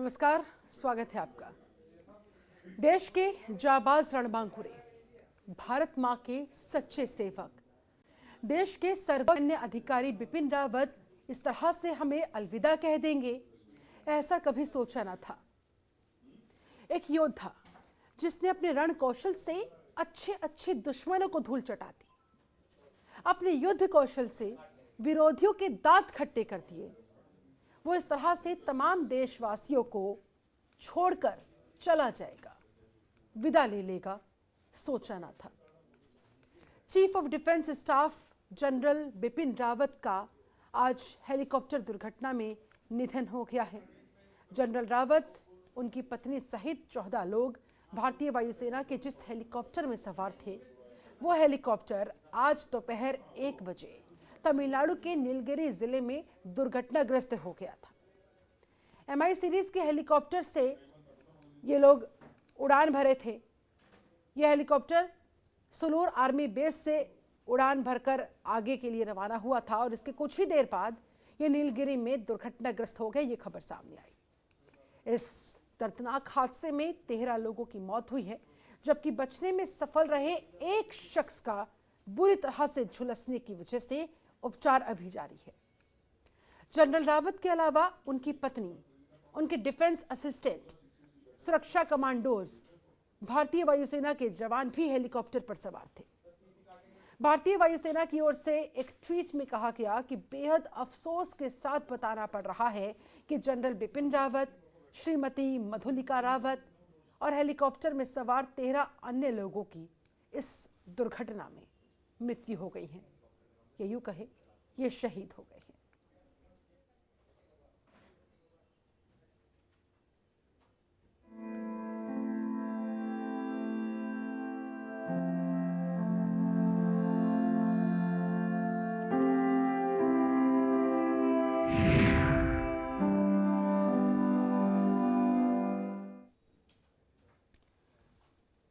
नमस्कार, स्वागत है आपका। देश के जाबाज रणबांकुरे, भारत मां के सच्चे सेवक, देश के सर्वमान्य अधिकारी बिपिन रावत इस तरह से हमें अलविदा कह देंगे, ऐसा कभी सोचा न था। एक योद्धा जिसने अपने रण कौशल से अच्छे अच्छे दुश्मनों को धूल चटा दी, अपने युद्ध कौशल से विरोधियों के दांत खट्टे कर दिए, वो इस तरह से तमाम देशवासियों को छोड़कर चला जाएगा, विदा ले लेगा, सोचा ना था। Chief of defence staff general Bipin Rawat का आज हेलीकॉप्टर दुर्घटना में निधन हो गया है। जनरल रावत, उनकी पत्नी सहित 14 लोग भारतीय वायुसेना के जिस हेलीकॉप्टर में सवार थे, वो हेलीकॉप्टर आज दोपहर 1 बजे तमिलनाडु के नीलगिरी जिले में दुर्घटनाग्रस्त हो गया था। एमआई सीरीज के हेलीकॉप्टर से ये लोग उड़ान भरे थे। यह हेलीकॉप्टर सुलूर आर्मी बेस से उड़ान भरकर आगे के लिए रवाना हुआ था और इसके कुछ ही देर बाद ये नीलगिरी में दुर्घटनाग्रस्त हो गए, ये खबर सामने आई। इस दर्दनाक हादसे में 13 लोगों की मौत हुई है, जबकि बचने में सफल रहे एक शख्स का बुरी तरह से झुलसने की वजह से उपचार अभी जारी है। जनरल रावत के अलावा उनकी पत्नी, उनके डिफेंस असिस्टेंट, सुरक्षा कमांडोज, भारतीय वायुसेना के जवान भी हेलीकॉप्टर पर सवार थे। भारतीय वायुसेना की ओर से एक ट्वीट में कहा गया कि बेहद अफसोस के साथ बताना पड़ रहा है कि जनरल बिपिन रावत, श्रीमती मधुलिका रावत और हेलीकॉप्टर में सवार 13 अन्य लोगों की इस दुर्घटना में मृत्यु हो गई है। ये यूं कहे, ये शहीद हो गए हैं।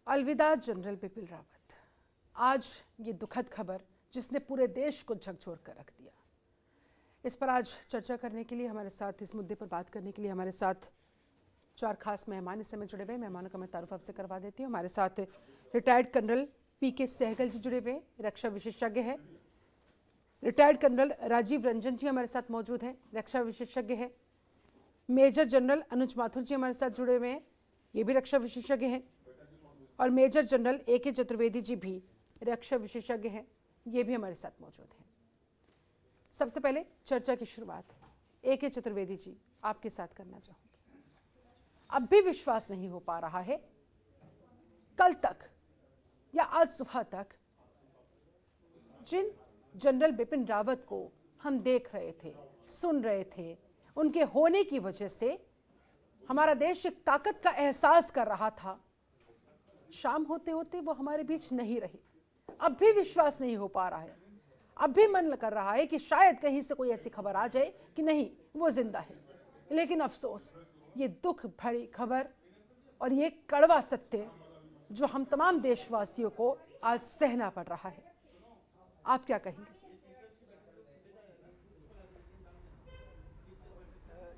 अलविदा जनरल बिपिन रावत। आज ये दुखद खबर जिसने पूरे देश को झकझोर कर रख दिया। इस पर आज चर्चा करने के लिए हमारे साथ, इस मुद्दे पर बात करने के लिए हमारे साथ 4 खास मेहमान इस समय जुड़े हुए। मेहमानों का मैं तारुफ आपसे करवा देती हूँ। हमारे साथ रिटायर्ड कर्नल पीके सहगल जी जुड़े हुए, रक्षा विशेषज्ञ है। रिटायर्ड कर्नल राजीव रंजन जी हमारे साथ मौजूद हैं, रक्षा विशेषज्ञ है। मेजर जनरल अनुज माथुर जी हमारे साथ जुड़े हुए हैं, ये भी रक्षा विशेषज्ञ हैं। और मेजर जनरल AK चतुर्वेदी जी भी रक्षा विशेषज्ञ हैं, ये भी हमारे साथ मौजूद हैं। सबसे पहले चर्चा की शुरुआत AK चतुर्वेदी जी आपके साथ करना चाहूंगी। अब भी विश्वास नहीं हो पा रहा है, कल तक या आज सुबह तक जिन जनरल बिपिन रावत को हम देख रहे थे, सुन रहे थे, उनके होने की वजह से हमारा देश एक ताकत का एहसास कर रहा था, शाम होते होते वो हमारे बीच नहीं रही। अब भी विश्वास नहीं हो पा रहा है। अब भी मन कर रहा है कि शायद कहीं से कोई ऐसी खबर आ जाए कि नहीं, वो जिंदा है। लेकिन अफसोस, ये दुख भरी खबर और ये कड़वा सत्य जो हम तमाम देशवासियों को आज सहना पड़ रहा है, आप क्या कहेंगे?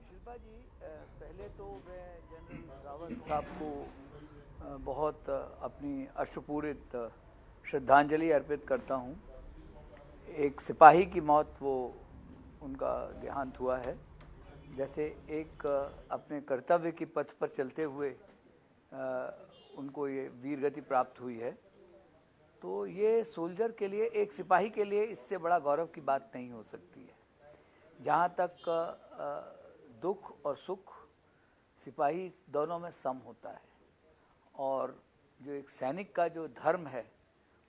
शिल्पा जी, पहले तो मैं जनरल रावत साहब को बहुत अपनी अश्रुपूरित श्रद्धांजलि अर्पित करता हूं। एक सिपाही की मौत, वो उनका देहांत हुआ है। जैसे एक अपने कर्तव्य की पथ पर चलते हुए उनको ये वीर गति प्राप्त हुई है, तो ये सोल्जर के लिए, एक सिपाही के लिए इससे बड़ा गौरव की बात नहीं हो सकती है। जहाँ तक दुख और सुख सिपाही दोनों में सम होता है, और जो एक सैनिक का जो धर्म है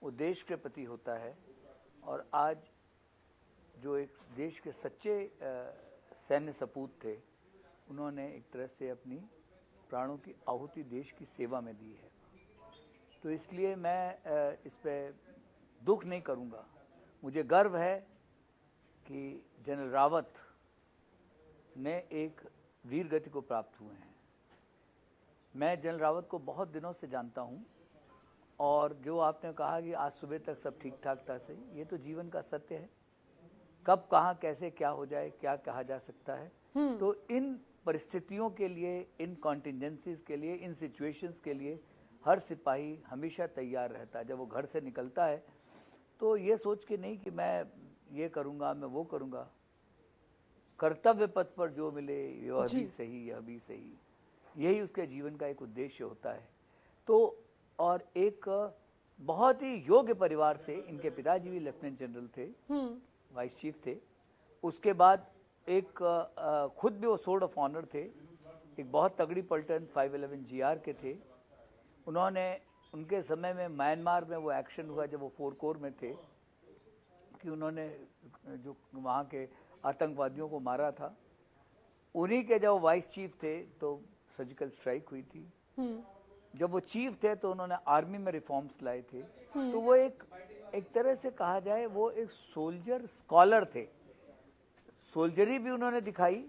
वो देश के प्रति होता है। और आज जो एक देश के सच्चे सैन्य सपूत थे, उन्होंने एक तरह से अपनी प्राणों की आहुति देश की सेवा में दी है। तो इसलिए मैं इस पे दुख नहीं करूँगा। मुझे गर्व है कि जनरल रावत ने एक वीर गति को प्राप्त हुए हैं। मैं जनरल रावत को बहुत दिनों से जानता हूं, और जो आपने कहा कि आज सुबह तक सब ठीक ठाक था, सही, ये तो जीवन का सत्य है। कब कहाँ कैसे क्या हो जाए, क्या कहा जा सकता है। तो इन परिस्थितियों के लिए, इन कॉन्टिजेंसीज के लिए, इन सिचुएशंस के लिए हर सिपाही हमेशा तैयार रहता है। जब वो घर से निकलता है तो ये सोच के नहीं कि मैं ये करूँगा, मैं वो करूँगा। कर्तव्य पथ पर जो मिले, यह भी सही, यह भी सही, यही उसके जीवन का एक उद्देश्य होता है। तो और एक बहुत ही योग्य परिवार से, इनके पिताजी भी लेफ्टिनेंट जनरल थे, वाइस चीफ थे। उसके बाद एक खुद भी वो सोर्ड ऑफ ऑनर थे, एक बहुत तगड़ी पलटन 511 GR के थे। उन्होंने, उनके समय में म्यांमार में वो एक्शन हुआ जब वो 4 कोर में थे, कि उन्होंने जो वहाँ के आतंकवादियों को मारा था, उन्हीं के जब वाइस चीफ थे तो सर्जिकल स्ट्राइक हुई थी। जब वो चीफ थे तो उन्होंने आर्मी में रिफॉर्म्स लाए थे। तो वो एक तरह से कहा जाए वो एक सोल्जर स्कॉलर थे। सोल्जरी भी उन्होंने दिखाई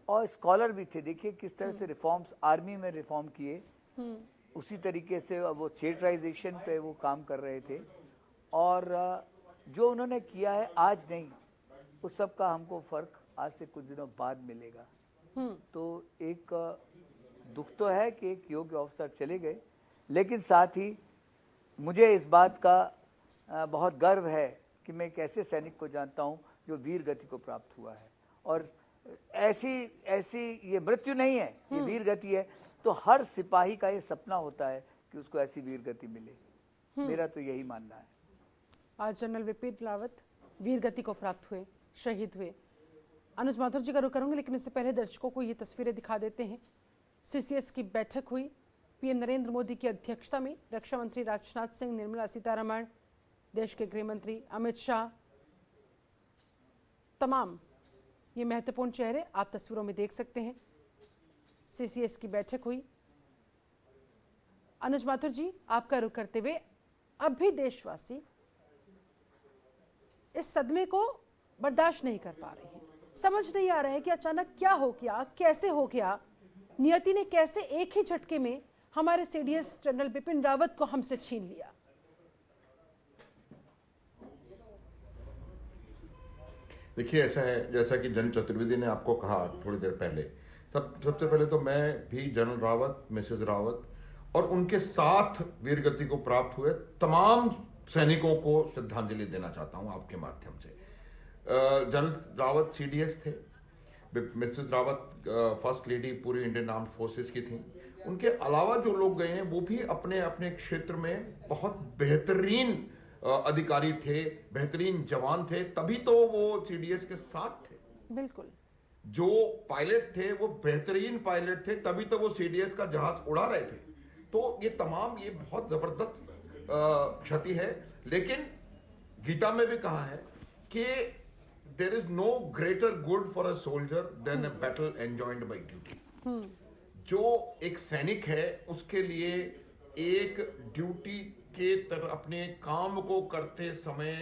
और स्कॉलर भी थे। देखिए किस तरह से रिफॉर्म्स आर्मी में रिफॉर्म किए, उसी तरीके से वो थिएटराइजेशन पे वो काम कर रहे थे। और जो उन्होंने किया है आज नहीं, उस सब का हमको फर्क आज से कुछ दिनों बाद मिलेगा। तो एक दुख तो है कि एक योग्य ऑफिसर चले गए, लेकिन साथ ही मुझे इस बात का बहुत गर्व है कि मैं एक ऐसे सैनिक को जानता हूं जो वीर गति को प्राप्त हुआ है। और ऐसी ये मृत्यु नहीं है, ये वीर गति है। तो हर सिपाही का ये सपना होता है कि उसको ऐसी वीर गति मिले। मेरा तो यही मानना है। आज जनरल विपिन रावत वीर गति को प्राप्त हुए, शहीद हुए। अनुज माथुर जी का रुख करूंगी, लेकिन इससे पहले दर्शकों को ये तस्वीरें दिखा देते हैं। CCS की बैठक हुई पीएम नरेंद्र मोदी की अध्यक्षता में। रक्षा मंत्री राजनाथ सिंह, निर्मला सीतारमण, देश के गृह मंत्री अमित शाह, तमाम ये महत्वपूर्ण चेहरे आप तस्वीरों में देख सकते हैं। CCS की बैठक हुई। अनुज माथुर जी, आपका रुख करते हुए, अब भी देशवासी इस सदमे को बर्दाश्त नहीं कर पा रहे हैं। समझ नहीं आ रहा है कि अचानक क्या हो गया, कैसे हो गया, नियति ने कैसे एक ही झटके में हमारे CDS जनरल बिपिन रावत को हमसे छीन लिया। देखिए ऐसा है, जैसा कि जनरल चतुर्वेदी ने आपको कहा थोड़ी देर पहले, सबसे पहले तो मैं भी जनरल रावत, मिसेस रावत और उनके साथ वीरगति को प्राप्त हुए तमाम सैनिकों को श्रद्धांजलि देना चाहता हूं आपके माध्यम से। जनरल रावत CDS थे, मिसेस रावत फर्स्ट लेडी पूरी इंडियन आर्म्ड फोर्सेस की थी। उनके अलावा जो लोग गए हैं वो भी अपने अपने क्षेत्र में बहुत बेहतरीन अधिकारी थे, बेहतरीन जवान थे, तभी तो वो CDS के साथ थे। बिल्कुल। जो पायलट थे वो बेहतरीन पायलट थे, तभी तो वो CDS का जहाज उड़ा रहे थे। तो ये तमाम, ये बहुत जबरदस्त क्षति है। लेकिन गीता में भी कहा है कि there is no greater good for a soldier than a battle enjoined by duty. जो एक सैनिक है उसके लिए एक ड्यूटी के तरह अपने काम को करते समय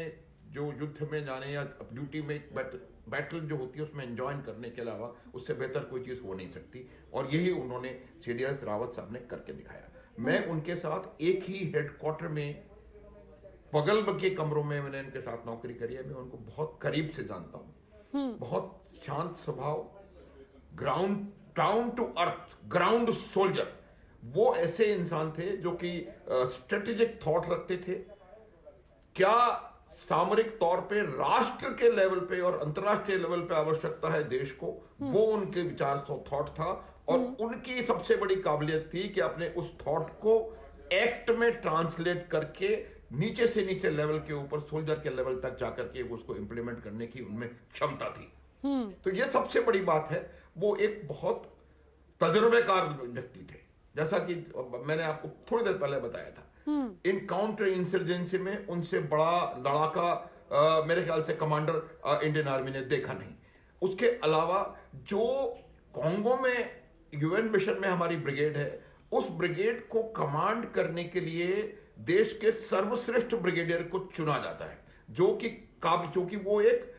जो युद्ध में जाने या ड्यूटी में बैटल जो होती है उसमें एंजॉय करने के अलावा उससे बेहतर कोई चीज हो नहीं सकती। और यही उन्होंने CDS रावत साहब ने करके दिखाया। मैं उनके साथ एक ही हेडक्वार्टर में बगल के कमरों में मैंने इनके साथ नौकरी करी है। मैं उनको बहुत करीब से जानता हूँ। बहुत शांत स्वभाव, ground down to earth, ground soldier. वो ऐसे इंसान थे जो कि स्ट्रेटेजिक थॉट रखते थे। क्या सामरिक तौर पे राष्ट्र के लेवल पे और अंतर्राष्ट्रीय लेवल पे आवश्यकता है देश को, वो उनके विचार थॉट था। और उनकी सबसे बड़ी काबिलियत थी कि अपने उस थॉट को एक्ट में ट्रांसलेट करके नीचे से नीचे लेवल के ऊपर सोल्जर के लेवल तक जाकर के उसको इंप्लीमेंट करने की उनमें क्षमता थी। तो ये सबसे बड़ी बात है। वो एक बहुत तजुर्बेकार व्यक्ति थे, जैसा कि मैंने आपको थोड़ी देर पहले बताया था। इन काउंटर इंसर्जेंसी में उनसे बड़ा लड़ाका मेरे ख्याल से कमांडर इंडियन आर्मी ने देखा नहीं। उसके अलावा जो कांगो में UN मिशन में हमारी ब्रिगेड है, उस ब्रिगेड को कमांड करने के लिए देश के सर्वश्रेष्ठ ब्रिगेडियर को चुना जाता है, जो कि वो एक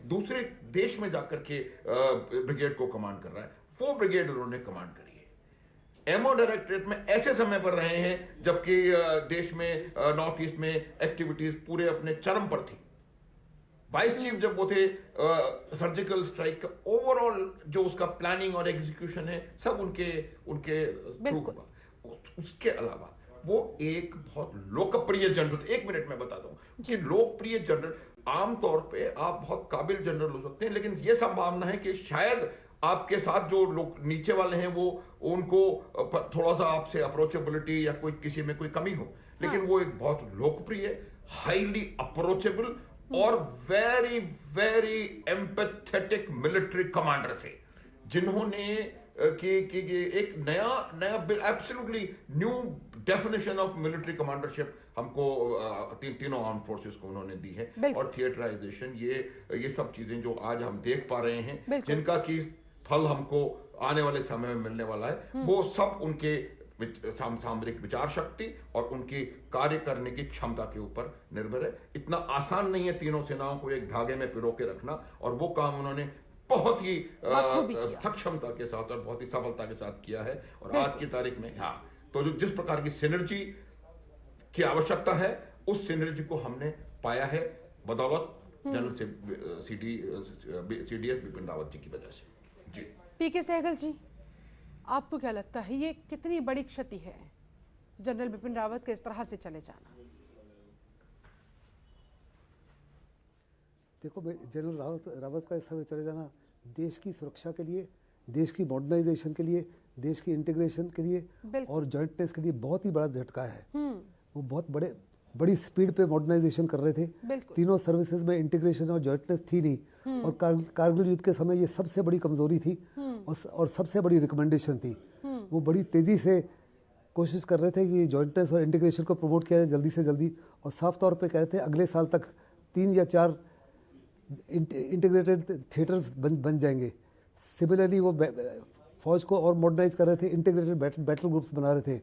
दूसरे देश में जाकर के ब्रिगेड को कमांड कर रहा है। वो ब्रिगेड उन्होंने कमांड करी है। एमओ डायरेक्टरेट में ऐसे समय पर रहे हैं जबकि देश में नॉर्थ ईस्ट में एक्टिविटीज पूरे अपने चरम पर थी। वाइस चीफ जब वो थे, सर्जिकल स्ट्राइक का ओवरऑल जो उसका प्लानिंग और एग्जीक्यूशन है सब उनके उनके थ्रू हुआ। उसके अलावा वो एक बहुत लोकप्रिय जनरल, 1 मिनट में बताता हूँ कि लोकप्रिय जनरल, आमतौर पे आप बहुत काबिल जनरल हो सकते हैं, लेकिन ये संभावना है कि शायद आपके साथ जो लोग नीचे वाले हैं वो उनको थोड़ा सा आपसे अप्रोचेबिलिटी या कोई किसी में कोई कमी हो, लेकिन वो एक बहुत लोकप्रिय, हाईली अप्रोचेबल और very very empathetic military commander थे, जिन्होंने कि एक नया absolutely new definition of military commandership हमको तीनों आर्म फोर्सेस को उन्होंने दी है। और थिएटराइजेशन, ये सब चीजें जो आज हम देख पा रहे हैं, जिनका की फल हमको आने वाले समय में मिलने वाला है, वो सब उनके सामरिक विचार शक्ति और उनकी कार्य करने की क्षमता के ऊपर निर्भर है। इतना आसान नहीं है तीनों सेनाओं को एक धागे में पिरो के रखना, और वो काम उन्होंने बहुत ही सक्षमता के साथ और बहुत ही सफलता के साथ किया है। और आज की तारीख में तो जो जिस प्रकार की सिनर्जी की आवश्यकता है, उस सिनर्जी को हमने पाया है बदौलत जनरल CDS बिपिन रावत जी की वजह से। जी पीके सहगल जी, आपको क्या लगता है ये कितनी बड़ी क्षति है जनरल बिपिन रावत के इस तरह से चले जाना? देखो, जनरल रावत का इस समय चले जाना देश की सुरक्षा के लिए, देश की मॉडर्नाइजेशन के लिए, देश की इंटीग्रेशन के लिए और जॉइंटनेस के लिए बहुत ही बड़ा झटका है। वो बहुत बड़ी स्पीड पे मॉडर्नाइजेशन कर रहे थे। तीनों सर्विसेज में इंटीग्रेशन और जॉइंटनेस थी नहीं, और कारगिल युद्ध के समय ये सबसे बड़ी कमजोरी थी और सबसे बड़ी रिकमेंडेशन थी। वो बड़ी तेज़ी से कोशिश कर रहे थे कि जॉइंटनेस और इंटीग्रेशन को प्रमोट किया जाए जल्दी से जल्दी, और साफ तौर पे कहते थे अगले साल तक 3 या 4 इंटीग्रेटेड थिएटर्स बन जाएंगे। सिमिलरली वो फौज को और मॉडर्नाइज कर रहे थे, इंटीग्रेटेड बैटल ग्रुप्स बना रहे थे,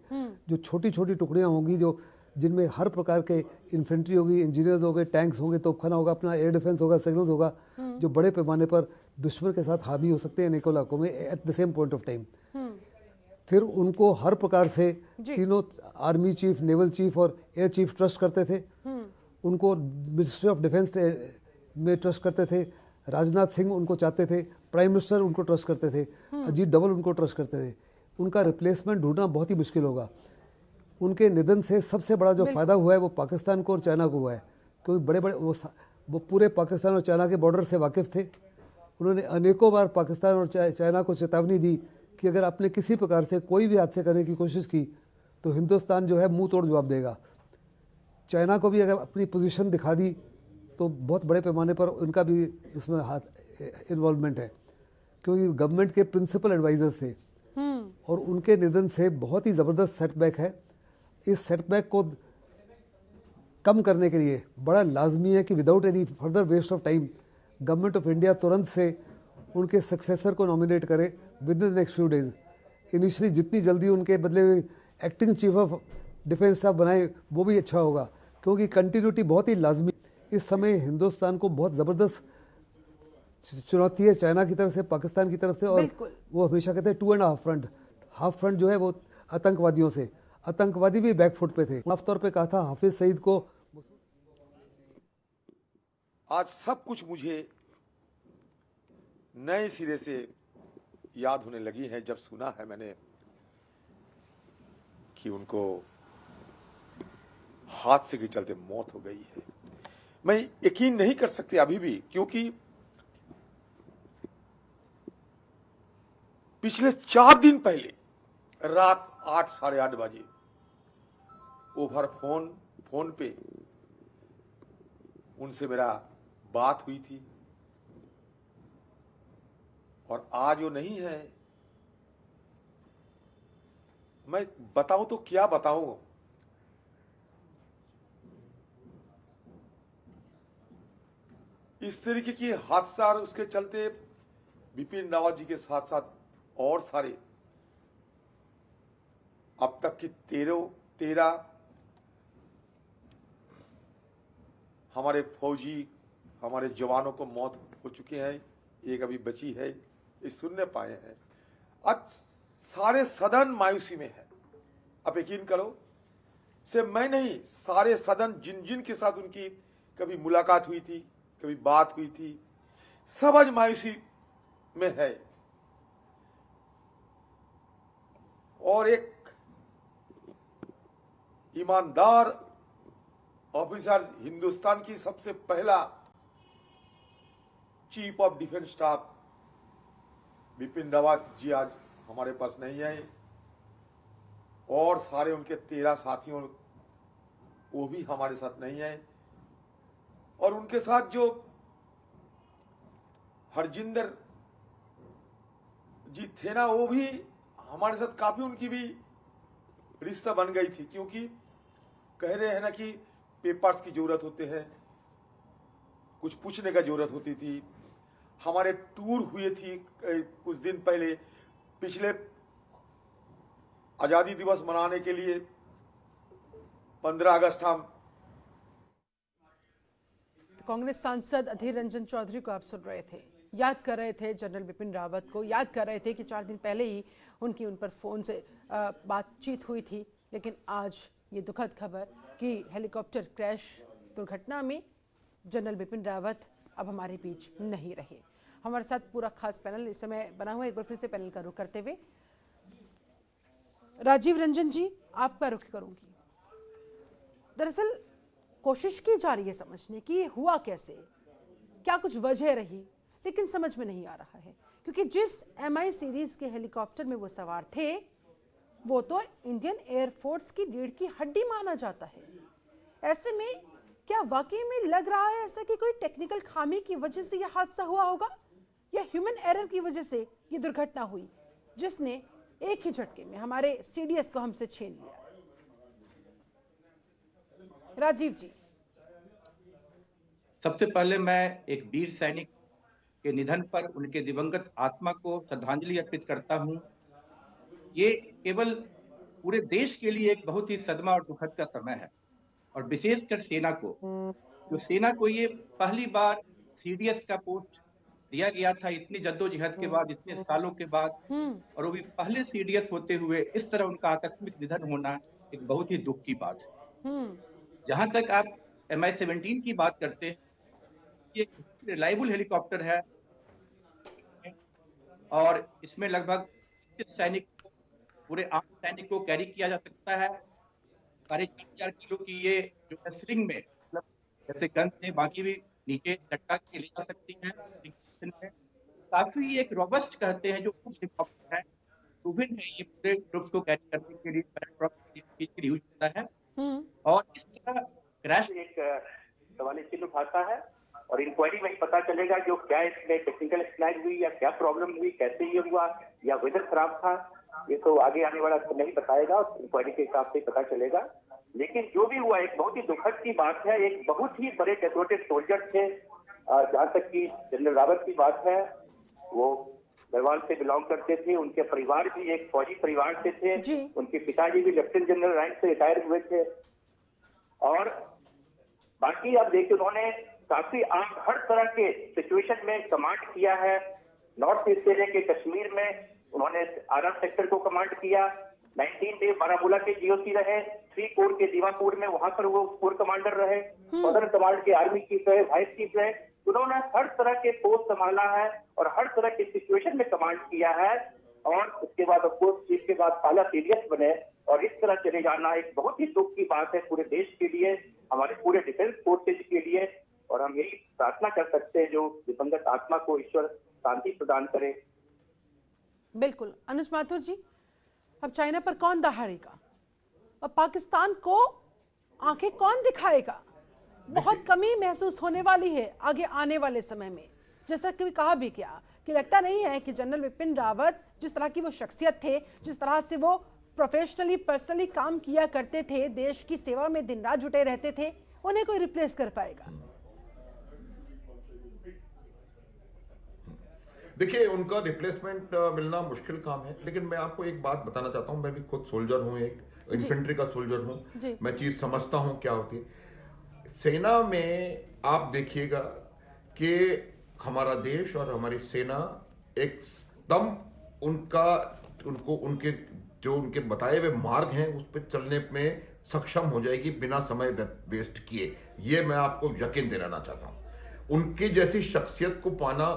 जो छोटी छोटी टुकड़ियाँ होंगी, जो जिनमें हर प्रकार के इन्फेंट्री होगी, इंजीनियर्स हो गए, टैंक्स होंगे, तोपखाना होगा, अपना एयर डिफेंस होगा, सिग्नल्स होगा, जो बड़े पैमाने पर दुश्मन के साथ हावी हो सकते हैं अनेकों इलाकों में at the same point of time. फिर उनको हर प्रकार से तीनों आर्मी चीफ, नेवल चीफ और एयर चीफ ट्रस्ट करते थे। उनको मिनिस्ट्री ऑफ डिफेंस में ट्रस्ट करते थे। राजनाथ सिंह उनको चाहते थे, प्राइम मिनिस्टर उनको ट्रस्ट करते थे, अजीत डोभाल उनको ट्रस्ट करते थे। उनका रिप्लेसमेंट ढूंढना बहुत ही मुश्किल होगा। उनके निधन से सबसे बड़ा जो फ़ायदा हुआ है वो पाकिस्तान को और चाइना को हुआ है, क्योंकि बड़े बड़े वो पूरे पाकिस्तान और चाइना के बॉर्डर से वाकिफ़ थे। उन्होंने अनेकों बार पाकिस्तान और चाइना को चेतावनी दी कि अगर आपने किसी प्रकार से कोई भी हादसे करने की कोशिश की तो हिंदुस्तान जो है मुंह तोड़ जवाब देगा। चाइना को भी अगर अपनी पोजीशन दिखा दी तो बहुत बड़े पैमाने पर उनका भी इसमें हाथ इन्वॉल्वमेंट है, क्योंकि गवर्नमेंट के प्रिंसिपल एडवाइजर्स थे और उनके निधन से बहुत ही ज़बरदस्त सेटबैक है। इस सेटबैक को कम करने के लिए बड़ा लाजमी है कि without any further waste of time government of India तुरंत से उनके सक्सेसर को नॉमिनेट करे within the next few days. Initially जितनी जल्दी उनके बदले हुए acting chief of defence staff बनाए वो भी अच्छा होगा, क्योंकि कंटिन्यूटी बहुत ही लाजमी। इस समय हिंदुस्तान को बहुत ज़बरदस्त चुनौती है चाइना की तरफ से, पाकिस्तान की तरफ से, और वो हमेशा कहते हैं 2.5 फ्रंट। हाफ फ्रंट जो है वो आतंकवादियों से, आतंकवादी भी बैकफुट पे थे। साफ तौर पे कहा था हाफिज सईद को। आज सब कुछ मुझे नए सिरे से याद होने लगी है जब सुना है मैंने कि उनको हादसे के चलते मौत हो गई है। मैं यकीन नहीं कर सकते अभी भी, क्योंकि पिछले 4 दिन पहले रात 8 साढ़े 8 बजे ओवर फोन पे उनसे मेरा बात हुई थी, और आज वो नहीं है। मैं बताऊं तो क्या बताऊं। इस तरीके की हादसा और उसके चलते बिपिन रावत जी के साथ साथ और सारे अब तक की 13 हमारे फौजी, हमारे जवानों को मौत हो चुके हैं, एक अभी बची है, ये सुनने पाए हैं। आज सारे सदन मायूसी में है। अब यकीन करो, से मैं नहीं, सारे सदन जिन जिन के साथ उनकी कभी मुलाकात हुई थी, कभी बात हुई थी, सब आज मायूसी में है। और एक ईमानदार ऑफिसर, हिंदुस्तान की सबसे पहला chief of defence staff Bipin Rawat ji आज हमारे पास नहीं आए, और सारे उनके 13 साथियों वो भी हमारे साथ नहीं आए। और उनके साथ जो हरजिंदर जी थे ना, वो भी हमारे साथ काफी उनकी भी रिश्ता बन गई थी, क्योंकि कह रहे हैं ना कि पेपर्स की जरूरत होते हैं, कुछ पूछने का जरूरत होती थी। हमारे टूर हुए थी कुछ दिन पहले, पिछले आजादी दिवस मनाने के लिए 15 अगस्त हम। कांग्रेस सांसद अधीर रंजन चौधरी को आप सुन रहे थे, याद कर रहे थे जनरल बिपिन रावत को, याद कर रहे थे कि 4 दिन पहले ही उनकी उन पर फ़ोन से बातचीत हुई थी। लेकिन आज ये दुखद खबर कि हेलीकॉप्टर क्रैश दुर्घटना में जनरल बिपिन रावत अब हमारे बीच नहीं रहे। हमारे साथ पूरा खास पैनल इस समय बना हुआ है। एक बार फिर से पैनल का रुख करते हुए राजीव रंजन जी, आपका रुख करूंगी। दरअसल कोशिश की जा रही है समझने की ये हुआ कैसे, क्या कुछ वजह रही, लेकिन समझ में नहीं आ रहा है, क्योंकि जिस MI सीरीज के हेलीकॉप्टर में वो सवार थे वो तो इंडियन एयरफोर्स की रीढ़ की हड्डी माना जाता है। ऐसे में क्या वाकई में लग रहा है ऐसा कि कोई टेक्निकल खामी की वजह से यह हादसा हुआ होगा, या ह्यूमन एरर की वजह से ये दुर्घटना हुई जिसने एक ही झटके में हमारे CDS को हमसे छीन लिया? राजीव जी, सबसे पहले मैं एक वीर सैनिक के निधन पर उनके दिवंगत आत्मा को श्रद्धांजलि अर्पित करता हूं। ये केवल पूरे देश के लिए एक बहुत ही सदमा और दुखद का समय है, और विशेषकर सेना को, जो सेना को ये पहली बार CDS का पोस्ट दिया गया था इतनी जद्दोजहद के बाद, इतने सालों के बाद, और वो भी पहले CDS होते हुए इस तरह उनका आकस्मिक निधन होना एक बहुत ही दुख की बात है। जहां तक आप MI-17 की बात करते हैं, ये रिलायबल हेलीकॉप्टर है और इसमें लगभग 25 सैनिक, पूरे 8 सैनिक को कैरी किया जा सकता है। 4.5 किलो की ये जो है स्लिंग में, मतलब जैसे गन से बाकी भी नीचे लटका के ले जा सकती है। काफी एक रोबस्ट कहते हैं जो हेलीकॉप्टर है, विभिन्न है, ये पूरे ट्रुप्स को कैरी करने के लिए यूज होता है। और इस तरह क्रैश एक सवाल चिन्ह उठाता है, और इंक्वायरी में पता चलेगा जो क्या इसमें टेक्निकल स्लैग हुई या क्या प्रॉब्लम हुई, कैसे ये हुआ, या वेदर खराब था, ये तो आगे आने वाला नहीं बताएगा, इंक्वायरी के हिसाब से पता चलेगा। लेकिन जो भी हुआ एक बहुत ही दुखद की बात है। एक बहुत ही बड़े डेकोरेटेड सोल्जर थे। जहाँ तक की जनरल रावत की बात है, वो गढ़वाल से बिलोंग करते थे, उनके परिवार भी एक फौजी परिवार से थे, उनके पिताजी भी लेफ्टिनेंट जनरल रैंक से रिटायर हुए थे। और बाकी अब देखिए, उन्होंने काफी हर तरह के सिचुएशन में कमांड किया है। नॉर्थ ईस्ट से लेके कश्मीर में उन्होंने आर्म सेक्टर को कमांड किया। 19 डे बारामूला के GOC रहे, 3 कोर के दीवापुर में, वहां पर वो कोर कमांडर रहे, सदर्न कमांड के आर्मी चीफ रहे, वाइस चीफ रहे। उन्होंने हर तरह के पोस्ट संभाला है और हर तरह के सिचुएशन में कमांड किया है। और उसके बाद ऑफकोर्स चीफ के बाद पहला CDS बने, और इस तरह चले जाना एक बहुत ही दुख की बात है पूरे देश के लिए, हमारे पूरे डिफेंस फोर्सेज के लिए। और हम यही प्रार्थना कर सकते हैं जो दिवंगत आत्मा को ईश्वर शांति प्रदान करे। बिल्कुल। अनुज माथुर जी, अब चाइना पर कौन दहाड़ेगा और पाकिस्तान को आंखें कौन दिखाएगा? बहुत कमी महसूस होने वाली है आगे आने वाले समय में। जैसा कि कहा भी क्या कि लगता नहीं है कि जनरल बिपिन रावत जिस तरह की वो शख्सियत थे, जिस तरह से वो प्रोफेशनली पर्सनली काम किया करते थे, देश की सेवा में दिन रात जुटे रहते थे, उन्हें कोई रिप्लेस कर पाएगा? देखिए, उनका रिप्लेसमेंट मिलना मुश्किल काम है। लेकिन मैं आपको एक बात बताना चाहता हूं, मैं भी खुद सोल्जर हूं, एक इन्फेंट्री का सोल्जर हूं, मैं चीज समझता हूं क्या होती है सेना में। आप देखिएगा कि हमारा देश और हमारी सेना एकदम उनके जो उनके बताए हुए मार्ग हैं उस पर चलने में सक्षम हो जाएगी बिना समय वेस्ट किए। ये मैं आपको यकीन दिलाना चाहता हूं। उनकी जैसी शख्सियत को पाना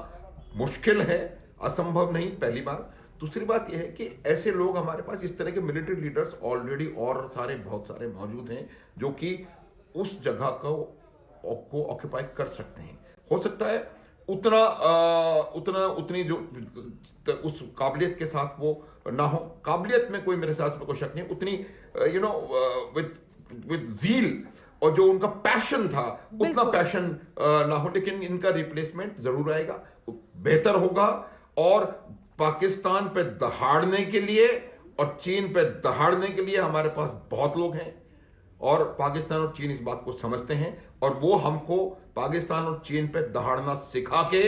मुश्किल है, असंभव नहीं, पहली बात। दूसरी बात यह है कि ऐसे लोग हमारे पास, इस तरह के मिलिट्री लीडर्स ऑलरेडी और बहुत सारे मौजूद हैं जो कि उस जगह को ऑक्यूपाई कर सकते हैं। हो सकता है उतनी जो उस काबिलियत के साथ वो ना हो, काबिलियत में कोई मेरे साथ में कोई शक नहीं, उतनी विद ज़ील और जो उनका पैशन था उतना पैशन ना हो, लेकिन इनका रिप्लेसमेंट जरूर आएगा, बेहतर होगा। और पाकिस्तान पे दहाड़ने के लिए और चीन पे दहाड़ने के लिए हमारे पास बहुत लोग हैं, और पाकिस्तान और चीन इस बात को समझते हैं, और वो हमको पाकिस्तान और चीन पे दहाड़ना सिखा के,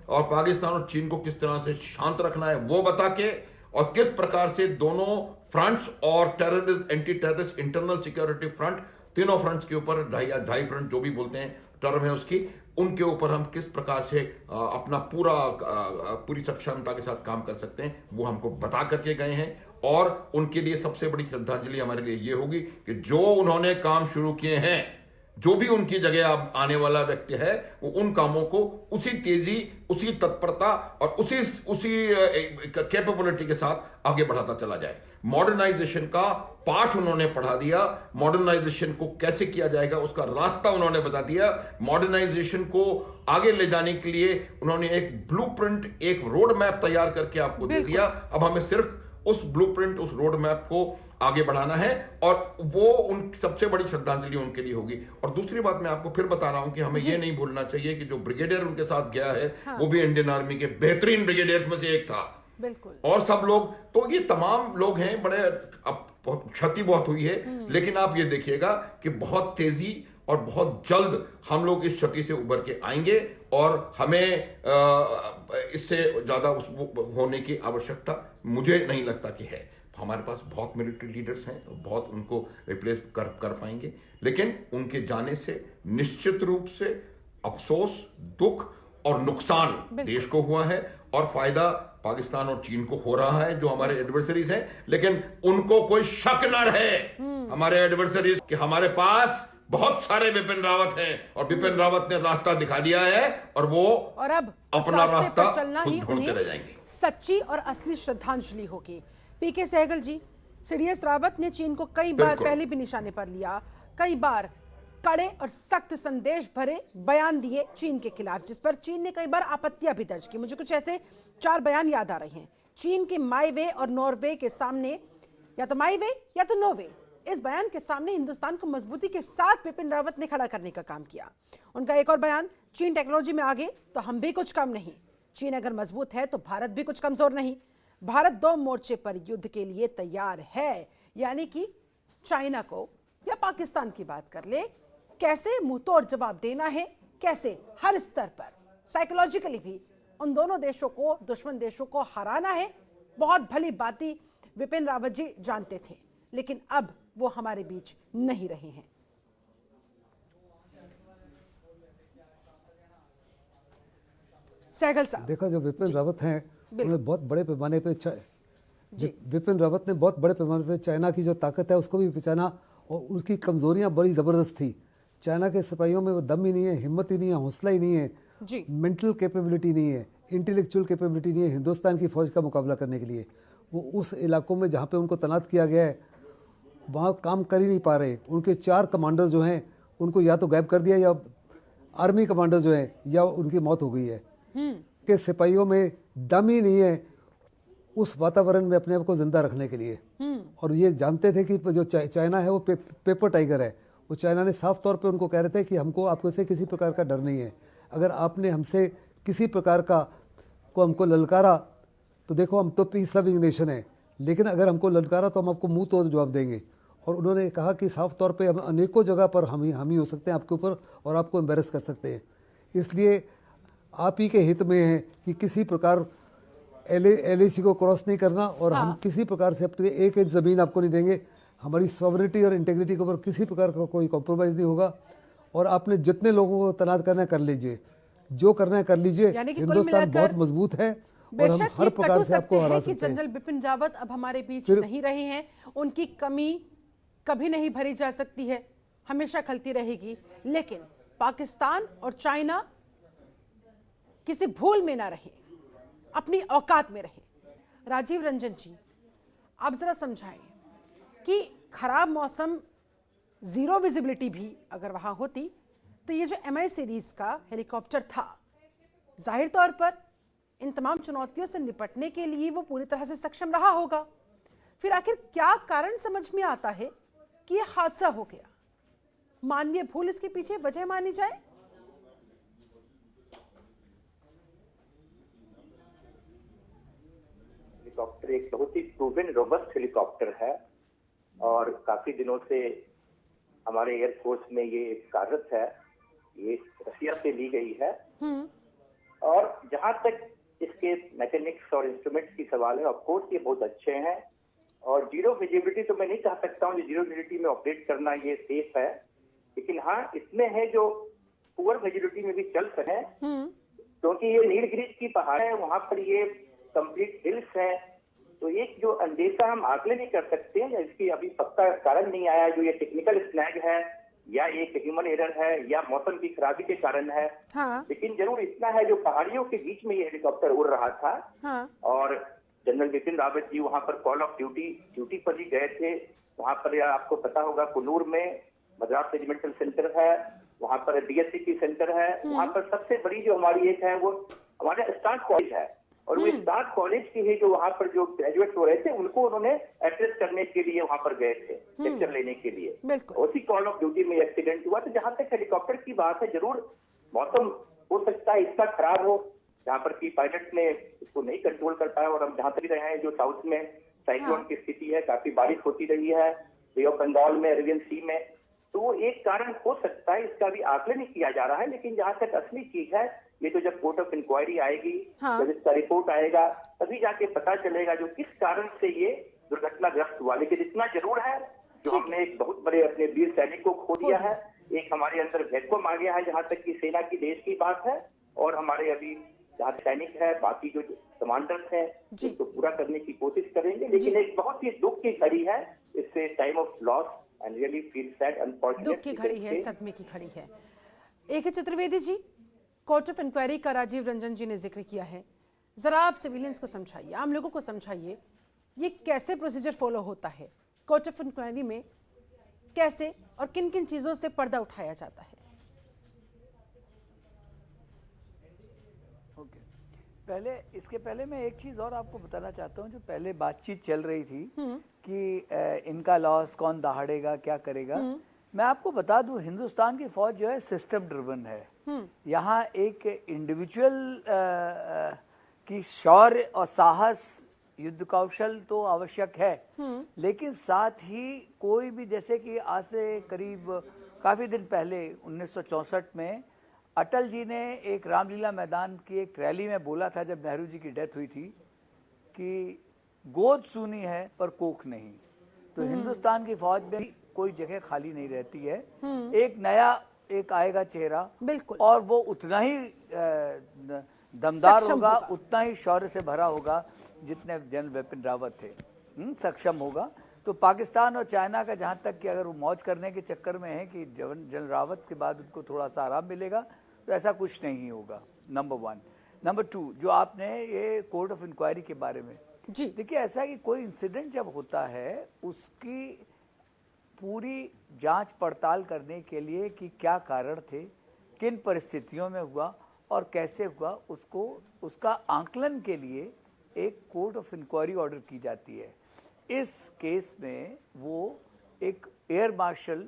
और पाकिस्तान और चीन को किस तरह से शांत रखना है वो बता के, और किस प्रकार से दोनों फ्रंट्स और terrorist, anti terrorist, internal security front, तीनों फ्रंट्स के ऊपर ढाई फ्रंट जो भी बोलते हैं टर्म है उसकी, उनके ऊपर हम किस प्रकार से अपना पूरी सक्षमता के साथ काम कर सकते हैं वो हमको बता करके गए हैं। और उनके लिए सबसे बड़ी श्रद्धांजलि हमारे लिए ये होगी कि जो उन्होंने काम शुरू किए हैं, जो भी उनकी जगह अब आने वाला व्यक्ति है, वो उन कामों को उसी तेजी, उसी तत्परता और उसी कैपेबिलिटी के साथ आगे बढ़ाता चला जाए। मॉडर्नाइजेशन का पाठ उन्होंने पढ़ा दिया, मॉडर्नाइजेशन को कैसे किया जाएगा उसका रास्ता उन्होंने बता दिया, मॉडर्नाइजेशन को आगे ले जाने के लिए उन्होंने एक ब्लूप्रिंट, एक रोड मैप तैयार करके आपको दे दिया। अब हमें सिर्फ उस ब्लूप्रिंट, उस रोड मैप को आगे बढ़ाना है, और वो उन सबसे बड़ी श्रद्धांजलि उनके लिए होगी। और दूसरी बात मैं आपको फिर बता रहा हूं कि हमें ये नहीं भूलना चाहिए कि जो ब्रिगेडियर उनके साथ गया है, हाँ, वो भी इंडियन आर्मी के बेहतरीन ब्रिगेडियर्स में से एक था। बिल्कुल। और सब लोग, तो ये तमाम लोग हैं, बड़े, अब क्षति बहुत हुई है, लेकिन आप ये देखिएगा कि बहुत तेजी और बहुत जल्द हम लोग इस क्षति से उबर के आएंगे, और हमें इससे ज्यादा होने की आवश्यकता मुझे नहीं लगता कि है। हमारे पास बहुत मिलिट्री लीडर्स हैं, बहुत उनको रिप्लेस कर पाएंगे, लेकिन उनके जाने से निश्चित रूप से अफसोस, दुख और नुकसान देश को हुआ है, और फायदा पाकिस्तान और चीन को हो रहा है जो हमारे एडवर्सरीज हैं। लेकिन उनको कोई शक न रहे, हमारे एडवर्सरीज, कि हमारे पास बहुत सारे बिपिन रावत हैं, और बिपिन रावत ने रास्ता दिखा दिया है, और वो और अब अपना रास्ता चलना ही ढूंढते रह जाएंगे। सच्ची और असली श्रद्धांजलि होगी। पीके सहगल जी, सीडीएस रावत ने चीन को कई बार पहले भी निशाने पर लिया, कई बार कड़े और सख्त संदेश भरे बयान दिए चीन के खिलाफ, जिस पर चीन ने कई बार आपत्तियां भी दर्ज की। मुझे कुछ ऐसे 4 बयान याद आ रहे हैं। चीन के माई वे और नॉर्वे के सामने, या तो माई वे या तो नो वे, इस बयान के सामने हिंदुस्तान को मजबूती के साथ बिपिन रावत ने खड़ा करने का काम किया। उनका एक और बयान, चीन टेक्नोलॉजी में आगे तो हम भी कुछ कम नहीं, चीन अगर मजबूत है तो भारत भी कुछ कमजोर नहीं, भारत 2 मोर्चे पर युद्ध के लिए तैयार है। यानी कि चाइना को या पाकिस्तान की बात कर ले, कैसे मुंहतोड़ जवाब देना है, कैसे हर स्तर पर साइकोलॉजिकली भी उन दोनों देशों को, दुश्मन देशों को हराना है, बहुत भली बाती बिपिन रावत जी जानते थे, लेकिन अब वो हमारे बीच नहीं रहे हैं। सहगल साहब, देखा जो विपिन रावत हैं, उन्होंने बहुत बड़े पैमाने पे विपिन रावत ने बहुत बड़े पैमाने पे चाइना की जो ताकत है उसको भी पहचाना, और उसकी कमजोरियां बड़ी ज़बरदस्त थी। चाइना के सिपाहियों में वो दम ही नहीं है, हिम्मत ही नहीं है, हौसला ही नहीं है, मेंटल कैपेबिलिटी नहीं है, इंटेलेक्चुअल कैपेबिलिटी नहीं है हिंदुस्तान की फ़ौज का मुकाबला करने के लिए। वो उस इलाकों में जहाँ पे उनको तैनात किया गया है वहाँ काम कर ही नहीं पा रहे। उनके 4 कमांडर जो हैं उनको या तो गायब कर दिया, या आर्मी कमांडर जो हैं या उनकी मौत हो गई है। के सिपाहियों में दम ही नहीं है उस वातावरण में अपने आप को जिंदा रखने के लिए। और ये जानते थे कि जो चाइना है वो पेपर टाइगर है। वो चाइना ने साफ तौर पे उनको कह रहे थे कि हमको आपको से किसी प्रकार का डर नहीं है, अगर आपने हमसे किसी प्रकार का हमको ललकारा तो देखो हम तो पीस लविंग नेशन है, लेकिन अगर हमको ललकारा तो हम आपको मुंह तोड़ जवाब देंगे। और उन्होंने कहा कि साफ तौर पे हम अनेकों जगह पर हम ही हो सकते हैं आपके ऊपर, और आपको एम्बेरस कर सकते हैं। इसलिए आप ही के हित में है कि किसी प्रकार LAC को क्रॉस नहीं करना, और हम किसी प्रकार से अपने एक ज़मीन आपको नहीं देंगे। हमारी सॉवरिटी और इंटेग्रिटी के ऊपर किसी प्रकार का कोई कॉम्प्रोमाइज़ नहीं होगा, और आपने जितने लोगों को तैनात करना है कर लीजिए, जो करना है कर लीजिए। हिंदुस्तान बहुत मजबूत है और हम हर प्रकार से आपको हरा सकते हैं। जनरल बिपिन रावत अब हमारे बीच नहीं रहे हैं, उनकी कमी कभी नहीं भरी जा सकती है, हमेशा खलती रहेगी। लेकिन पाकिस्तान और चाइना किसी भूल में ना रहे, अपनी औकात में रहे। राजीव रंजन जी, आप जरा समझाएं कि खराब मौसम, जीरो विजिबिलिटी भी अगर वहां होती तो ये जो MI सीरीज का हेलीकॉप्टर था, जाहिर तौर पर इन तमाम चुनौतियों से निपटने के लिए वो पूरी तरह से सक्षम रहा होगा। फिर आखिर क्या कारण समझ में आता है कि यह हादसा हो गया? मानवीय भूल इसके पीछे वजह मानी जाए? हेलीकॉप्टर एक बहुत ही प्रूवन रोबस्ट हेलीकॉप्टर है और काफी दिनों से हमारे एयरफोर्स में ये कार्यरत है। ये रशिया से ली गई है और जहां तक इसके मैकेनिक्स और इंस्ट्रूमेंट्स की सवाल है, ऑफकोर्स ये बहुत अच्छे हैं और जीरो विजिबिलिटी तो मैं नहीं कह सकता हूँ जीरो विजिबिलिटी में ऑपरेट करना ये सेफ है, लेकिन हाँ इसमें है जो पुअर विजिबिलिटी में भी चल सके, क्योंकि ये नीलगिरीज की पहाड़ है, वहां पर ये कंप्लीट हिल्स है, तो एक जो अंदेशा हम आकलन नहीं कर सकते हैं, इसकी अभी पक्का कारण नहीं आया जो ये टेक्निकल स्नैग है या एक ह्यूमन एरर है या मौसम की खराबी के कारण है। हाँ। लेकिन जरूर इतना है जो पहाड़ियों के बीच में ये हेलीकॉप्टर उड़ रहा था। हाँ। और जनरल बिपिन रावत जी वहां पर कॉल ऑफ ड्यूटी पर ही गए थे। वहां पर आपको पता होगा कुन्नूर में मद्रास रेजिमेंटल सेंटर है, वहां पर DSC की सेंटर है, वहां पर सबसे बड़ी जो हमारी एक है वो हमारे स्टार्ट कॉलेज है और वो स्टार्ट कॉलेज की ही जो वहां पर जो ग्रेजुएट हो रहे थे उनको उन्होंने एड्रेस करने के लिए वहां पर गए थे, लेक्चर लेने के लिए। उसी कॉल ऑफ ड्यूटी में एक्सीडेंट हुआ। तो जहां तक हेलीकॉप्टर की बात है, जरूर मौसम हो सकता है इतना खराब हो जहां पर की पायलट ने इसको नहीं कंट्रोल कर पाया और हम जहां तक रहे हैं जो साउथ में साइक्लोन की स्थिति है, काफी बारिश होती रही है बे ऑफ बंगाल में, अरेबियन सी में, तो वो एक कारण हो सकता है। इसका भी आकलन नहीं किया जा रहा है, लेकिन जहां तक असली चीज है ये तो जब कोर्ट ऑफ इंक्वायरी आएगी, जब इसका रिपोर्ट आएगा तभी जाके पता चलेगा जो किस कारण से ये दुर्घटनाग्रस्त हुआ। लेकिन इतना जरूर है जो हमने एक बहुत बड़े अपने वीर सैनिक को खो दिया है, एक हमारे अंदर वैक्यूम आ गया है जहां तक की सेना की देश की बात है, और हमारे अभी जहाँ सैनिक है, बाकी जो कमांडर्स हैं उसको पूरा करने की कोशिश करेंगे। लेकिन एक बहुत ही दुख की घड़ी है, इससे time of loss and really feel sad unfortunate. दुख की घड़ी है, सदमे की घड़ी है। AK Chaturvedi ji, court of inquiry का राजीव रंजन जी ने जिक्र किया है, जरा आप सिविलियंस को समझाइए, आम लोगों को समझाइए ये कैसे प्रोसीजर फॉलो होता है कोर्ट ऑफ इंक्वायरी में, कैसे और किन किन चीजों से पर्दा उठाया जाता है। इसके पहले मैं एक चीज और आपको बताना चाहता हूँ। जो पहले बातचीत चल रही थी कि इनका लॉस कौन दहाड़ेगा, क्या करेगा, मैं आपको बता दूं हिंदुस्तान की फौज जो है सिस्टम ड्रिवन है। यहाँ एक इंडिविजुअल की शौर्य और साहस, युद्ध कौशल तो आवश्यक है, लेकिन साथ ही कोई भी, जैसे कि आज से करीब काफी दिन पहले 1964 में अटल जी ने एक रामलीला मैदान की एक रैली में बोला था जब नेहरू जी की डेथ हुई थी कि गोद सूनी है पर कोख नहीं। तो हिंदुस्तान की फौज में कोई जगह खाली नहीं रहती है, एक नया एक आएगा चेहरा, बिल्कुल, और वो उतना ही दमदार होगा, उतना ही शौर्य से भरा होगा जितने जनरल बिपिन रावत थे, सक्षम होगा। तो पाकिस्तान और चाइना का जहाँ तक कि अगर वो मौज करने के चक्कर में है कि जनरल रावत के बाद उनको थोड़ा सा आराम मिलेगा, तो ऐसा कुछ नहीं होगा, नंबर 1। नंबर 2, जो आपने ये कोर्ट ऑफ इंक्वायरी के बारे में, जी देखिए, ऐसा है कि कोई इंसिडेंट जब होता है उसकी पूरी जांच पड़ताल करने के लिए कि क्या कारण थे, किन परिस्थितियों में हुआ और कैसे हुआ, उसको उसका आंकलन के लिए एक कोर्ट ऑफ इंक्वायरी ऑर्डर की जाती है। इस केस में वो एक एयर मार्शल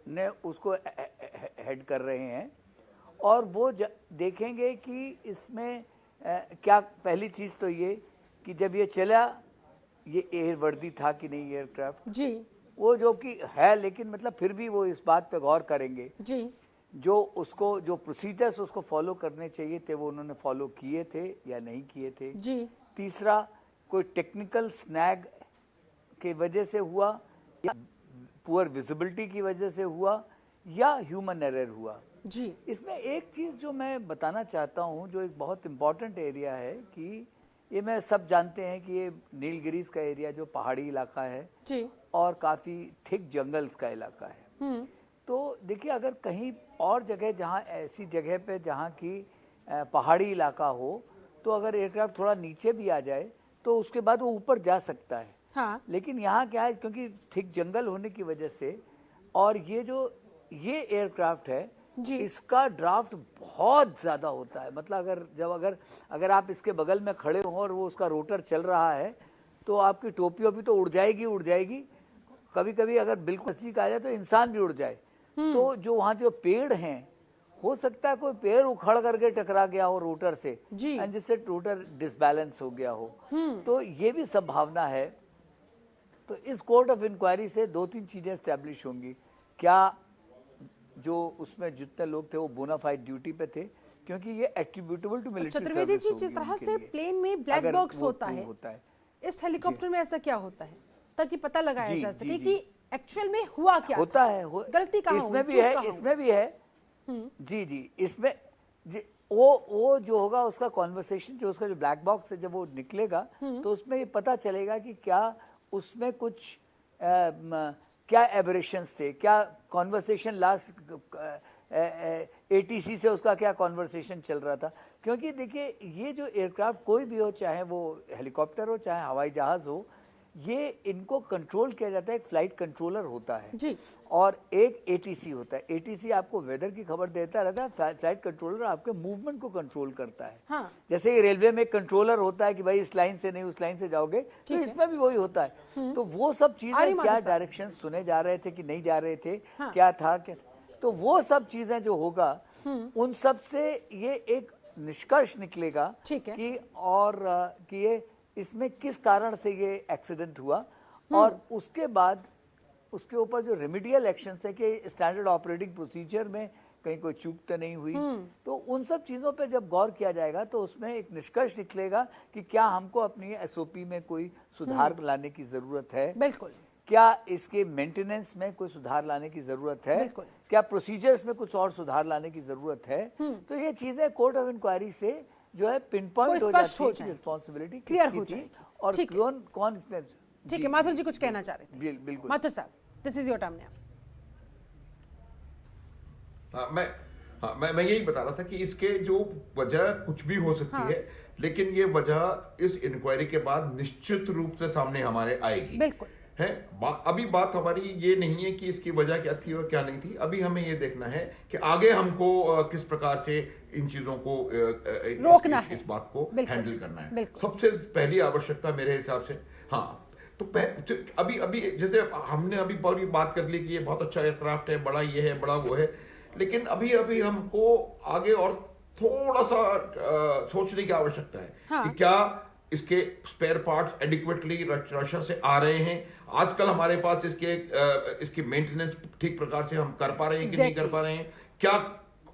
ने उसको हेड कर रहे हैं और वो देखेंगे कि इसमें क्या, पहली चीज़ तो ये कि जब ये चला ये एयर वर्दी था कि नहीं एयरक्राफ्ट, जी वो जो कि है, लेकिन मतलब फिर भी वो इस बात पे गौर करेंगे जी, जो उसको जो प्रोसीजर्स उसको फॉलो करने चाहिए थे वो उन्होंने फॉलो किए थे या नहीं किए थे जी। तीसरा, कोई टेक्निकल स्नैग की वजह से हुआ या पुअर विजिबिलिटी की वजह से हुआ या ह्यूमन एरर हुआ जी। इसमें एक चीज़ जो मैं बताना चाहता हूँ, जो एक बहुत इम्पॉर्टेंट एरिया है कि ये मैं सब जानते हैं कि ये नीलगिरीज का एरिया जो पहाड़ी इलाका है जी, और काफ़ी थिक जंगल्स का इलाका है। तो देखिए, अगर कहीं और जगह, जहाँ ऐसी जगह पे जहाँ की पहाड़ी इलाका हो, तो अगर एयरक्राफ्ट थोड़ा नीचे भी आ जाए तो उसके बाद वो ऊपर जा सकता है। हाँ। लेकिन यहाँ क्या है, क्योंकि थिक जंगल होने की वजह से, और ये एयरक्राफ्ट है जी। इसका ड्राफ्ट बहुत ज़्यादा होता है। मतलब अगर आप इसके बगल में खड़े हो और वो उसका रोटर चल रहा है तो आपकी टोपी वोपी तो उड़ जाएगी। कभी कभी अगर बिल्कुल नजदीक आ जाए तो इंसान भी उड़ जाए। तो जो वहाँ जो पेड़ हैं, हो सकता है कोई पेड़ उखड़ करके टकरा गया हो रोटर से, एंड जिससे रोटर डिसबैलेंस हो गया हो। तो ये भी संभावना है। तो इस कोर्ट ऑफ इंक्वायरी से 2-3 चीजें एस्टेब्लिश होंगी। क्या जो उसमें जितने लोग थे वो बोनाफाइड ड्यूटी पे थे, क्योंकि ये attributable to military Chaturvedi ji, जिस तरह से प्लेन में ब्लैक बॉक्स होता है, इस हेलीकॉप्टर में ऐसा क्या होता है ताकि पता लगाया जा सके कि एक्चुअल में हुआ क्या होता है? गलती कहाँ हुई? इसमें भी है जी। इसमें वो जो होगा उसका कॉन्वर्सेशन, जो उसका जो ब्लैक बॉक्स है, जब वो निकलेगा तो उसमें ये पता चलेगा कि क्या उसमें कुछ क्या एबरेशंस थे, क्या कॉन्वर्सेशन लास्ट ATC से उसका क्या कॉन्वर्सेशन चल रहा था। क्योंकि देखिए, ये जो एयरक्राफ्ट कोई भी हो, चाहे वो हेलीकॉप्टर हो चाहे हवाई जहाज हो, ये इनको कंट्रोल किया जाता है। एक फ्लाइट कंट्रोलर होता है जी, और एक ATC होता है। ATC आपको वेदर की खबर देता रहता है, फ्लाइट कंट्रोलर आपके मूवमेंट को कंट्रोल करता है। हाँ। जैसे रेलवे में कंट्रोलर होता है कि भाई इस लाइन से नहीं उस लाइन से जाओगे, तो इसमें भी वही होता है। तो वो सब चीजें, क्या डायरेक्शन सुने जा रहे थे कि नहीं जा रहे थे, क्या था, तो वो सब चीजें जो होगा उन सब से ये एक निष्कर्ष निकलेगा कि ये इसमें किस कारण से ये एक्सीडेंट हुआ, और उसके बाद उसके ऊपर जो रेमिडियल एक्शन है कि स्टैंडर्ड ऑपरेटिंग प्रोसीजर में कहीं कोई चूक तो नहीं हुई। तो उन सब चीजों पे जब गौर किया जाएगा तो उसमें एक निष्कर्ष निकलेगा कि क्या हमको अपनी SOP में कोई सुधार लाने की जरूरत है, बिल्कुल, क्या इसके मेंटेनेंस में कोई सुधार लाने की जरूरत है, क्या प्रोसीजर्स में कुछ और सुधार लाने की जरूरत है। तो ये चीजें कोर्ट ऑफ इंक्वायरी से जो है पिन पॉइंट हो जाती है, रिस्पॉन्सिबिलिटी क्लियर हो जाए, और कौन इसमें। ठीक है, माथुर जी कुछ कहना चाह रहे थे? बिल्कुल माथुर साहब, this is your time now. मैं यही बता रहा था कि इसके जो वजह कुछ भी हो सकती है, लेकिन ये वजह इस इंक्वायरी के बाद निश्चित रूप से सामने हमारे आएगी। बिल्कुल है। अभी बात हमारी ये नहीं है कि इसकी वजह क्या थी और क्या नहीं थी। अभी हमें ये देखना है कि आगे हमको किस प्रकार से इन चीजों को रोकना है, इस बात को हैंडल करना है। सबसे पहली आवश्यकता मेरे हिसाब से, तो अभी जैसे हमने अभी पूरी बात कर ली कि ये बहुत अच्छा एयरक्राफ्ट है, बड़ा ये है, बड़ा वो है, लेकिन अभी हमको आगे और थोड़ा सा सोचने की आवश्यकता है कि क्या इसके स्पेयर पार्ट्स एडिक्वेटली रशिया से आ रहे हैं। आजकल हमारे पास इसकी मेंटेनेंस ठीक प्रकार से हम कर पा रहे हैं कि नहीं कर पा रहे हैं, क्या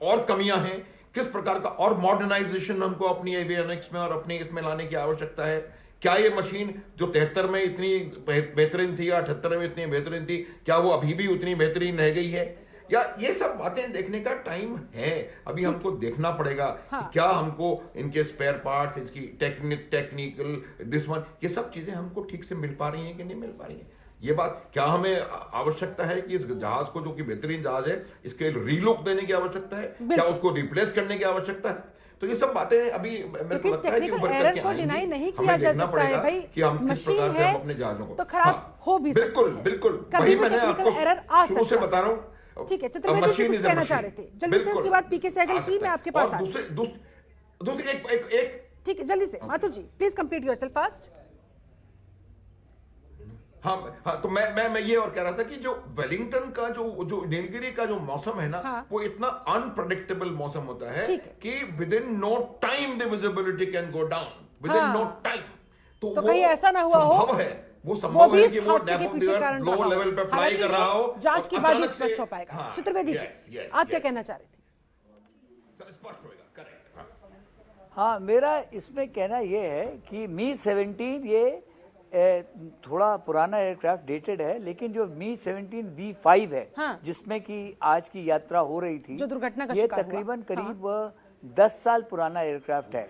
और कमियां हैं, किस प्रकार का और मॉडर्नाइजेशन हमको अपनी एवियोनिक्स में और अपनी इसमें लाने की आवश्यकता है। क्या ये मशीन जो 73 में इतनी बेहतरीन थी या 78 में इतनी बेहतरीन थी, क्या वो अभी भी उतनी बेहतरीन रह गई है, या ये सब बातें देखने का टाइम है। अभी हमको देखना पड़ेगा कि क्या हमको इनके स्पेयर पार्ट्स, इसकी टेक्निकल डिस्वन, ये सब चीजें हमको ठीक से मिल पा रही हैं कि नहीं मिल पा रही हैं। ये बात, क्या हमें आवश्यकता है कि इस जहाज को, जो कि बेहतरीन जहाज है, इसके रीलुक देने की आवश्यकता है, क्या उसको रिप्लेस करने की आवश्यकता है। तो ये सब बातें अभी मेरे को लगता है कि उभर करके आएंगी। नहीं किया जा सकता है भाई, कि हम किस प्रकार से हम अपने जहाजों को तो खराब हो भी सकता है। बिल्कुल वही मैंने आपको शुरू से बता रहा हूँ। ठीक है, चतुर्वेदी जी कुछ कहना चाह रहे थे, जल्दी से, उसके बाद पीके सहगल जी, मैं आपके पास दूसरी एक ठीक है, जल्दी से माथुर जी प्लीज कंप्लीट योरसेल्फ फास्ट। हाँ, तो मैं ये और कह रहा था कि जो वेलिंगटन का जो नीलगिरी का जो मौसम है ना, वो इतना अनप्रेडिक्टेबल मौसम होता है कि within no time the visibility can go down, within no time. तो कहीं ऐसा ना हुआ हो, वो संभव है कि वो लो लेवल पे फ्लाई कर रहा हो, जांच के बाद ही स्पष्ट हो पाएगा। चतुर्वेदी जी, आप क्या कहना चाह रहे थे? स्पष्ट होगा, करेक्ट। हाँ, मेरा इसमें कहना ये है कि मी-17 ये थोड़ा पुराना एयरक्राफ्ट, डेटेड है, लेकिन जो मी-17 V5 है, जिसमें कि आज की यात्रा हो रही थी, जो दुर्घटना का ये तकरीबन करीब 10 साल पुराना एयरक्राफ्ट है।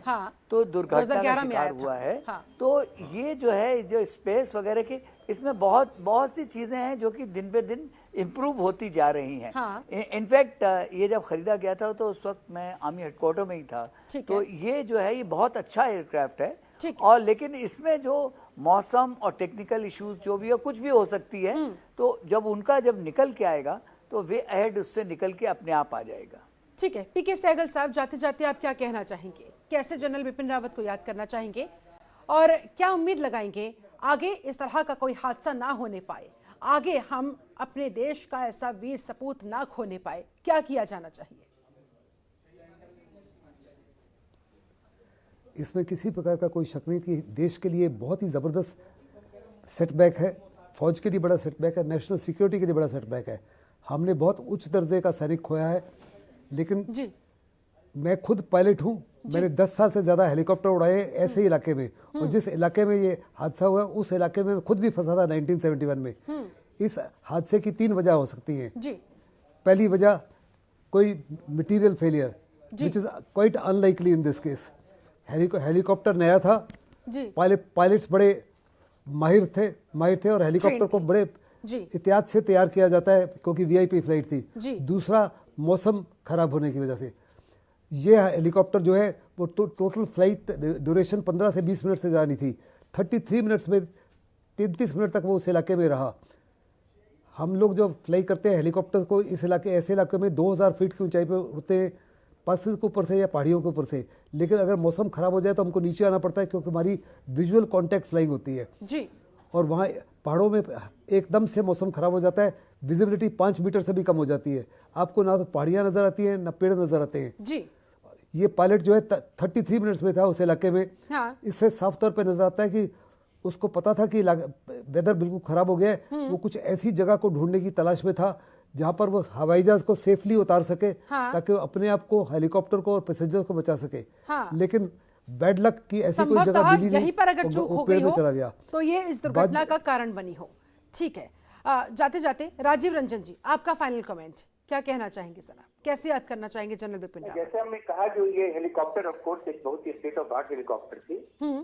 तो दुर्घटना का शिकार हुआ है। तो ये जो है, जो स्पेस वगैरह की, इसमें बहुत सी चीजें हैं जो कि दिन पे दिन इम्प्रूव होती जा रही हैं। हाँ। इनफैक्ट ये जब खरीदा गया था तो उस वक्त मैं आर्मी हेडक्वार्टर में ही था, तो ये जो है ये बहुत अच्छा एयरक्राफ्ट है। और लेकिन इसमें जो मौसम और टेक्निकल इश्यूज जो भी है कुछ भी हो सकती है, तो जब निकल के आएगा तो वे अहेड उससे निकल के अपने आप आ जाएगा। ठीक है, पीके सहगल साहब, जाते जाते आप क्या कहना चाहेंगे? कैसे जनरल बिपिन रावत को याद करना चाहेंगे और क्या उम्मीद लगाएंगे आगे इस तरह का कोई हादसा ना होने पाए, आगे हम अपने देश का ऐसा वीर सपूत ना खोने पाए, क्या किया जाना चाहिए? इसमें किसी प्रकार का कोई शक नहीं कि देश के लिए बहुत ही ज़बरदस्त सेटबैक है, फौज के लिए बड़ा सेटबैक है, नेशनल सिक्योरिटी के लिए बड़ा सेटबैक है। हमने बहुत उच्च दर्जे का सैनिक खोया है, लेकिन जी। मैं खुद पायलट हूँ, मैंने 10 साल से ज़्यादा हेलीकॉप्टर उड़ाए ऐसे इलाके में, और जिस इलाके में ये हादसा हुआ उस इलाके में खुद भी फंसा था 1971 में। इस हादसे की 3 वजह हो सकती हैं जी। पहली वजह कोई material failure, which is quite unlikely in this case. Helicopter नया था जी। पायलट्स बड़े माहिर थे और हेलीकॉप्टर को बड़े एहतियात से तैयार किया जाता है क्योंकि वीआईपी फ्लाइट थी। दूसरा मौसम खराब होने की वजह से ये हेलीकॉप्टर जो है वो टोटल फ्लाइट ड्यूरेशन 15 से 20 मिनट से ज़्यादा नहीं थी, 33 मिनट्स में 33 मिनट तक वो उस इलाके में रहा। हम लोग जो फ्लाई करते हैं हेलीकॉप्टर को इस इलाके ऐसे इलाके में 2000 फीट की ऊंचाई पर उड़ते हैं, पासेस के ऊपर से या पहाड़ियों के ऊपर से, लेकिन अगर मौसम खराब हो जाए तो हमको नीचे आना पड़ता है क्योंकि हमारी विजुअल कॉन्टैक्ट फ्लाइंग होती है जी। और वहाँ पहाड़ों में एकदम से मौसम खराब हो जाता है, विजिबिलिटी 5 मीटर से भी कम हो जाती है, आपको ना तो पहाड़ियाँ नजर आती हैं ना पेड़ नजर आते हैं जी। ये पायलट जो है 33 मिनट्स में था उस इलाके में। हाँ। इससे साफ तौर पे नजर आता है कि उसको पता था कि वेदर बिल्कुल खराब हो गया है, वो कुछ ऐसी जगह को ढूंढने की तलाश में था जहां पर वो हवाई जहाज को सेफली उतार सके। हाँ। ताकि वो अपने आप को, हेलीकॉप्टर को और पैसेंजर्स को बचा सके। हाँ। लेकिन बैड लक की ऐसी कोई जगह मिली नहीं, यहीं पर अगर चूक हो गई हो चला गया तो ये इस दुर्घटना का कारण बनी हो। ठीक है, जाते जाते राजीव रंजन जी, आपका फाइनल कमेंट, क्या कहना चाहेंगे सर? आप कैसे याद करना चाहेंगे जनरल बिपिन रावत? जैसे हमने कहा, जो ये हेलीकॉप्टर ऑफ कोर्स एक बहुत ही स्टेट ऑफ आर्ट हेलीकॉप्टर थी,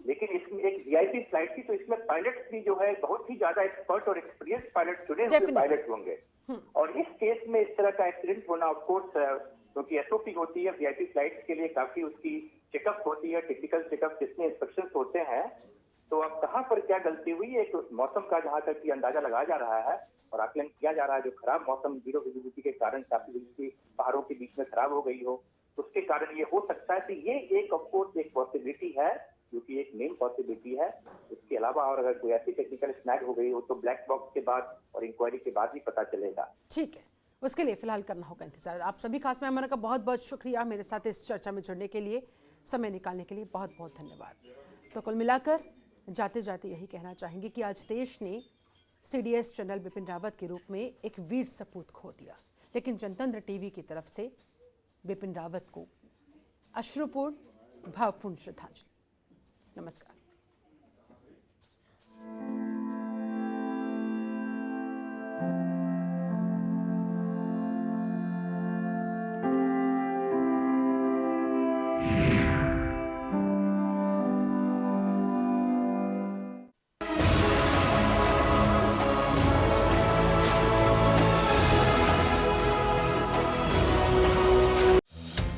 लेकिन इसमें एक वीआईपी फ्लाइट थी, तो इसमें पायलट्स भी जो है बहुत ही ज्यादा एक्सपर्ट और एक्सपीरियंस पायलट चुने हुए पायलट होंगे। और इस केस में इस तरह का एक्सीडेंट होना ऑफ कोर्स क्योंकि एसओपी होती है वीआईपी फ्लाइट्स के लिए, काफी उसकी चेकअप होती है, टेक्निकल चेकअप जिसमें इंस्पेक्शन होते हैं, तो अब कहाँ पर क्या गलती हुई, एक मौसम का जहाँ तक अंदाजा लगाया जा रहा है और आकलन किया जा रहा है, जो खराब मौसम जीरो विजिबिलिटी के कारण काफी बिजली पहाड़ों के बीच में खराब हो गई हो, उसके कारण ये हो सकता है। तो ये एक ऑफकोर्स एक पॉसिबिलिटी है, जो कि एक मेन पॉसिबिलिटी है। इसके अलावा और अगर कोई ऐसी टेक्निकल स्नैग हो गई हो तो ब्लैक बॉक्स के बाद और इंक्वायरी के बाद ही पता चलेगा। ठीक है, उसके लिए फिलहाल करना होगा इंतजार। आप सभी खास मेहमानों का बहुत बहुत शुक्रिया मेरे साथ इस चर्चा में जुड़ने के लिए, समय निकालने के लिए बहुत बहुत धन्यवाद। तो कुल मिलाकर जाते जाते यही कहना चाहेंगे कि आज देश ने CDS जनरल बिपिन रावत के रूप में एक वीर सपूत खो दिया, लेकिन जनतंत्र टीवी की तरफ से बिपिन रावत को अश्रुपूर्ण भावपूर्ण श्रद्धांजलि। नमस्कार।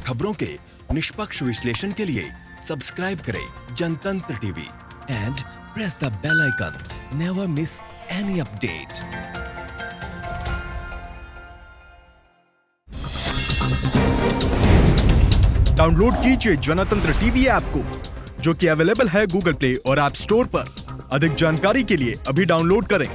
खबरों के निष्पक्ष विश्लेषण के लिए सब्सक्राइब करें Jantantra TV and press the bell icon. Never miss any update. Download कीजिए जनतंत्र टीवी ऐप को, जो कि अवेलेबल है गूगल प्ले और ऐप स्टोर पर। अधिक जानकारी के लिए अभी डाउनलोड करें।